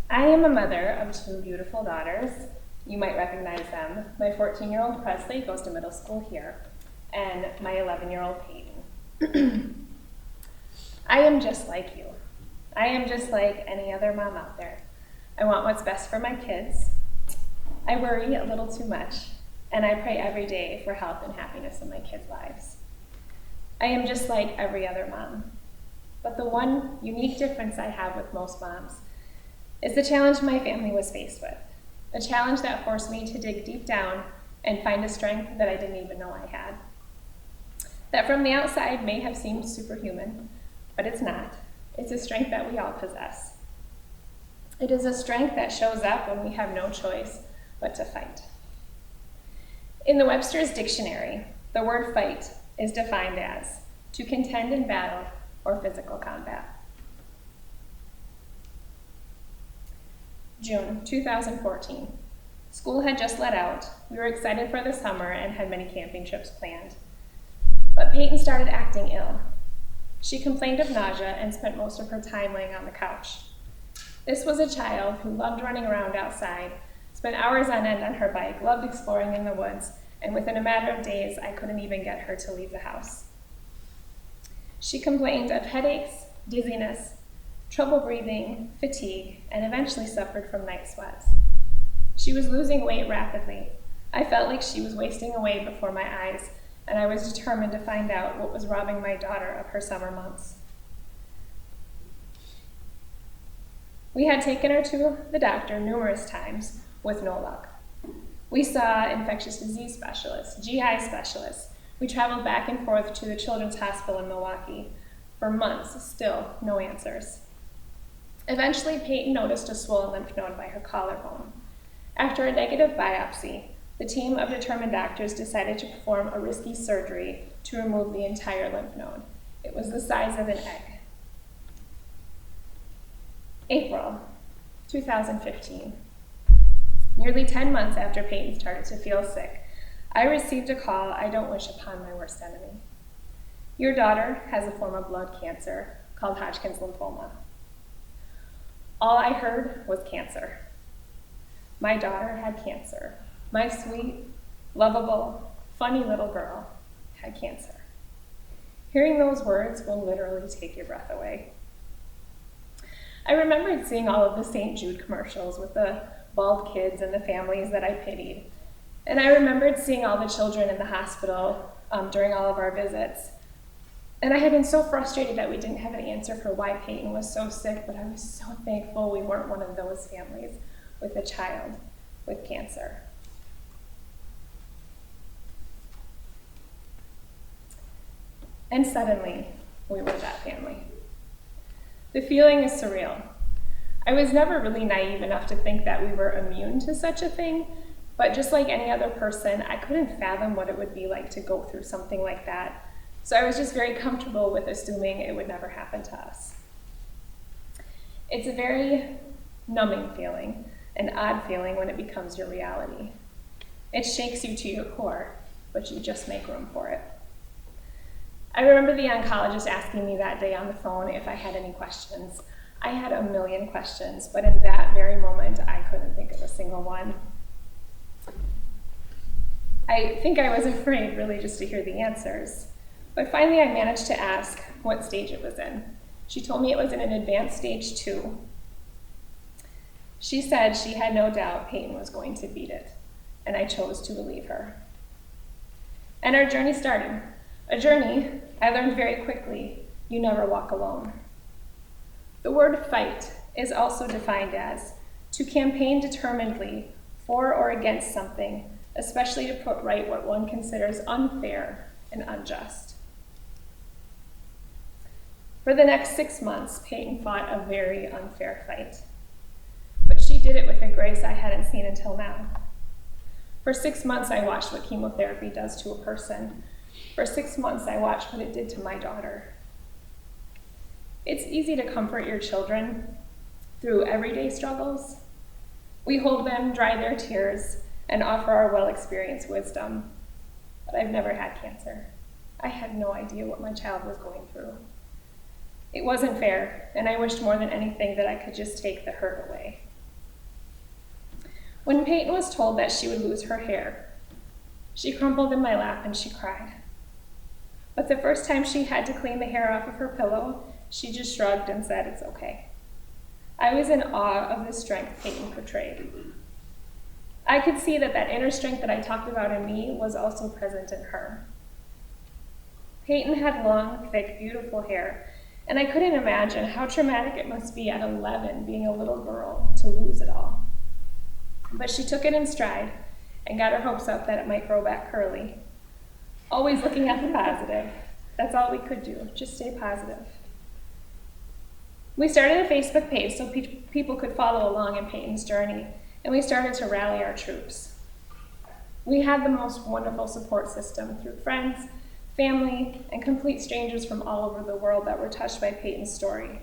I am a mother of two beautiful daughters. You might recognize them. My 14-year-old Presley goes to middle school here, and my 11-year-old Peyton. I am just like you. I am just like any other mom out there. I want what's best for my kids. I worry a little too much, and I pray every day for health and happiness in my kids' lives. I am just like every other mom. But the one unique difference I have with most moms is the challenge my family was faced with. A challenge that forced me to dig deep down and find a strength that I didn't even know I had. That from the outside may have seemed superhuman, but it's not. It's a strength that we all possess. It is a strength that shows up when we have no choice but to fight. In the Webster's Dictionary, the word fight is defined as to contend in battle or physical combat. June 2014. School had just let out. We were excited for the summer and had many camping trips planned. But Peyton started acting ill. She complained of nausea and spent most of her time laying on the couch. This was a child who loved running around outside, spent hours on end on her bike, loved exploring in the woods, and within a matter of days, I couldn't even get her to leave the house. She complained of headaches, dizziness, trouble breathing, fatigue, and eventually suffered from night sweats. She was losing weight rapidly. I felt like she was wasting away before my eyes, and I was determined to find out what was robbing my daughter of her summer months. We had taken her to the doctor numerous times with no luck. We saw infectious disease specialists, GI specialists. We traveled back and forth to the Children's Hospital in Milwaukee. For months, still no answers. Eventually, Peyton noticed a swollen lymph node by her collarbone. After a negative biopsy, the team of determined doctors decided to perform a risky surgery to remove the entire lymph node. It was the size of an egg. April 2015. Nearly 10 months after Peyton started to feel sick, I received a call I don't wish upon my worst enemy. Your daughter has a form of blood cancer called Hodgkin's lymphoma. All I heard was cancer. My daughter had cancer. My sweet, lovable, funny little girl had cancer. Hearing those words will literally take your breath away. I remembered seeing all of the St. Jude commercials with the bald kids and the families that I pitied. And I remembered seeing all the children in the hospital during all of our visits. And I had been so frustrated that we didn't have an answer for why Peyton was so sick, but I was so thankful we weren't one of those families with a child with cancer. And suddenly, we were that family. The feeling is surreal. I was never really naive enough to think that we were immune to such a thing, but just like any other person, I couldn't fathom what it would be like to go through something like that. So I was just very comfortable with assuming it would never happen to us. It's a very numbing feeling, an odd feeling when it becomes your reality. It shakes you to your core, but you just make room for it. I remember the oncologist asking me that day on the phone if I had any questions. I had a million questions, but in that very moment, I couldn't think of a single one. I think I was afraid, really, just to hear the answers. But finally, I managed to ask what stage it was in. She told me it was in an advanced stage 2. She said she had no doubt Peyton was going to beat it, and I chose to believe her. And our journey started. A journey I learned very quickly: you never walk alone. The word fight is also defined as to campaign determinedly for or against something, especially to put right what one considers unfair and unjust. For the next 6 months, Peyton fought a very unfair fight. But she did it with a grace I hadn't seen until now. For 6 months, I watched what chemotherapy does to a person. For 6 months, I watched what it did to my daughter. It's easy to comfort your children through everyday struggles. We hold them, dry their tears, and offer our well-experienced wisdom. But I've never had cancer. I had no idea what my child was going through. It wasn't fair, and I wished more than anything that I could just take the hurt away. When Peyton was told that she would lose her hair, she crumpled in my lap and she cried. But the first time she had to clean the hair off of her pillow, she just shrugged and said, "It's okay." I was in awe of the strength Peyton portrayed. I could see that inner strength that I talked about in me was also present in her. Peyton had long, thick, beautiful hair, and I couldn't imagine how traumatic it must be at 11, being a little girl, to lose it all. But she took it in stride and got her hopes up that it might grow back curly. Always looking at the positive. That's all we could do, just stay positive. We started a Facebook page so people could follow along in Peyton's journey, and we started to rally our troops. We had the most wonderful support system through friends, family, and complete strangers from all over the world that were touched by Peyton's story.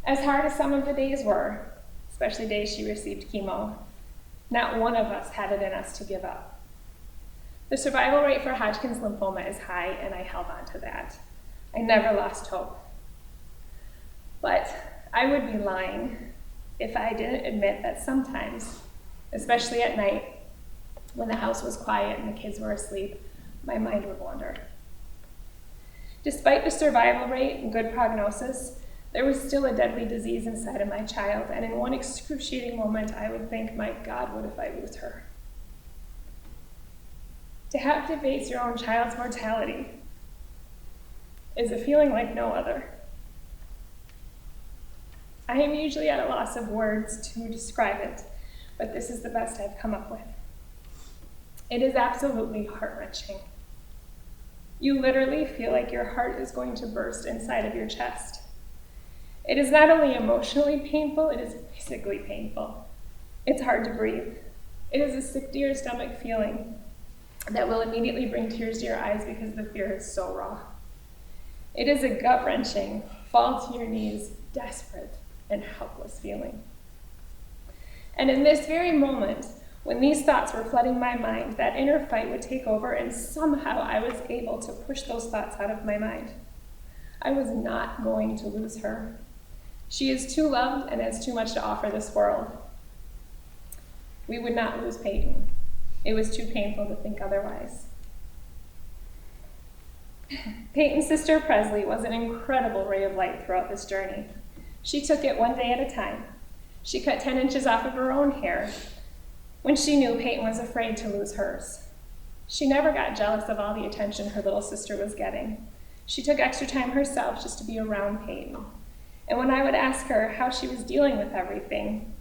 As hard as some of the days were, especially days she received chemo, not one of us had it in us to give up. The survival rate for Hodgkin's lymphoma is high, and I held on to that. I never lost hope. But I would be lying if I didn't admit that sometimes, especially at night, when the house was quiet and the kids were asleep, my mind would wander. Despite the survival rate and good prognosis, there was still a deadly disease inside of my child, and in one excruciating moment, I would think, my God, what if I lose her? To have to face your own child's mortality is a feeling like no other. I am usually at a loss of words to describe it, but this is the best I've come up with. It is absolutely heart-wrenching. You literally feel like your heart is going to burst inside of your chest. It is not only emotionally painful, it is physically painful. It's hard to breathe. It is a sick-to-your-stomach feeling that will immediately bring tears to your eyes because the fear is so raw. It is a gut-wrenching, fall to your knees, desperate, and helpless feeling. And in this very moment, when these thoughts were flooding my mind, that inner fight would take over, and somehow I was able to push those thoughts out of my mind. I was not going to lose her. She is too loved and has too much to offer this world. We would not lose Peyton. It was too painful to think otherwise. Peyton's sister Presley was an incredible ray of light throughout this journey. She took it one day at a time. She cut 10 inches off of her own hair when she knew Peyton was afraid to lose hers. She never got jealous of all the attention her little sister was getting. She took extra time herself just to be around Peyton. And when I would ask her how she was dealing with everything,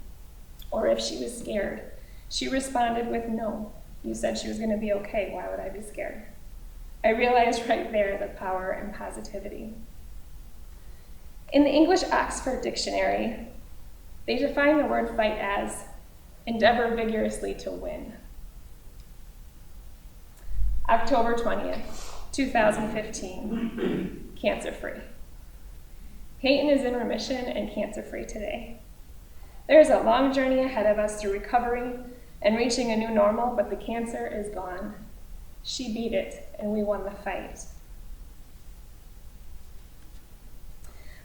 or if she was scared, she responded with, "No, you said she was going to be okay. Why would I be scared?" I realized right there the power in positivity. In the English Oxford Dictionary, they define the word fight as endeavor vigorously to win. October 20th, 2015, cancer-free. Peyton is in remission and cancer-free today. There is a long journey ahead of us through recovery and reaching a new normal, but the cancer is gone. She beat it, and we won the fight.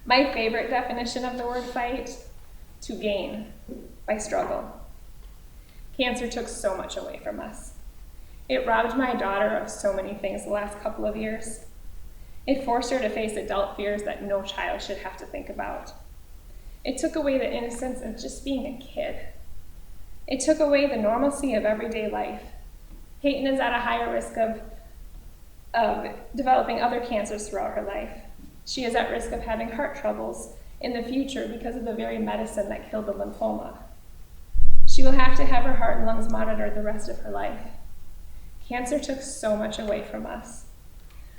My favorite definition of the word fight, to gain by struggle. Cancer took so much away from us. It robbed my daughter of so many things the last couple of years. It forced her to face adult fears that no child should have to think about. It took away the innocence of just being a kid. It took away the normalcy of everyday life. Peyton is at a higher risk of developing other cancers throughout her life. She is at risk of having heart troubles in the future because of the very medicine that killed the lymphoma. She will have to have her heart and lungs monitored the rest of her life. Cancer took so much away from us.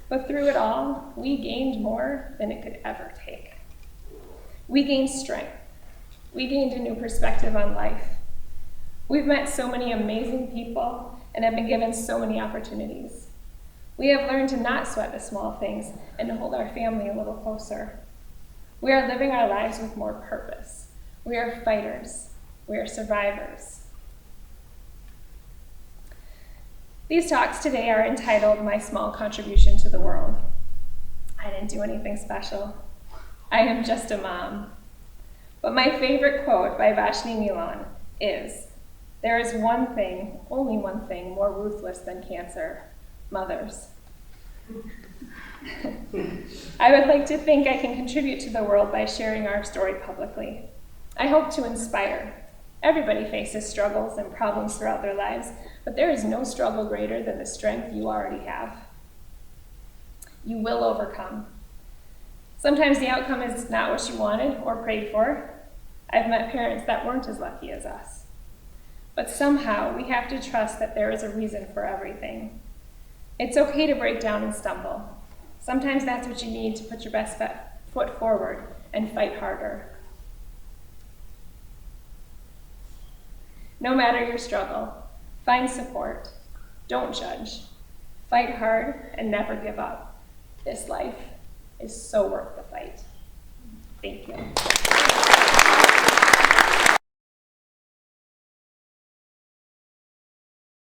But through it all, we gained more than it could ever take. We gained strength. We gained a new perspective on life. We've met so many amazing people and have been given so many opportunities. We have learned to not sweat the small things and to hold our family a little closer. We are living our lives with more purpose. We are fighters. We are survivors. These talks today are entitled My Small Contribution to the World. I didn't do anything special. I am just a mom. But my favorite quote by Vashni Milan is, There is one thing, only one thing, more ruthless than cancer: mothers. I would like to think I can contribute to the world by sharing our story publicly. I hope to inspire. Everybody faces struggles and problems throughout their lives, but there is no struggle greater than the strength you already have. You will overcome. Sometimes the outcome is not what you wanted or prayed for. I've met parents that weren't as lucky as us. But somehow we have to trust that there is a reason for everything. It's okay to break down and stumble. Sometimes that's what you need to put your best foot forward and fight harder. No matter your struggle, find support. Don't judge. Fight hard and never give up. This life is so worth the fight. Thank you.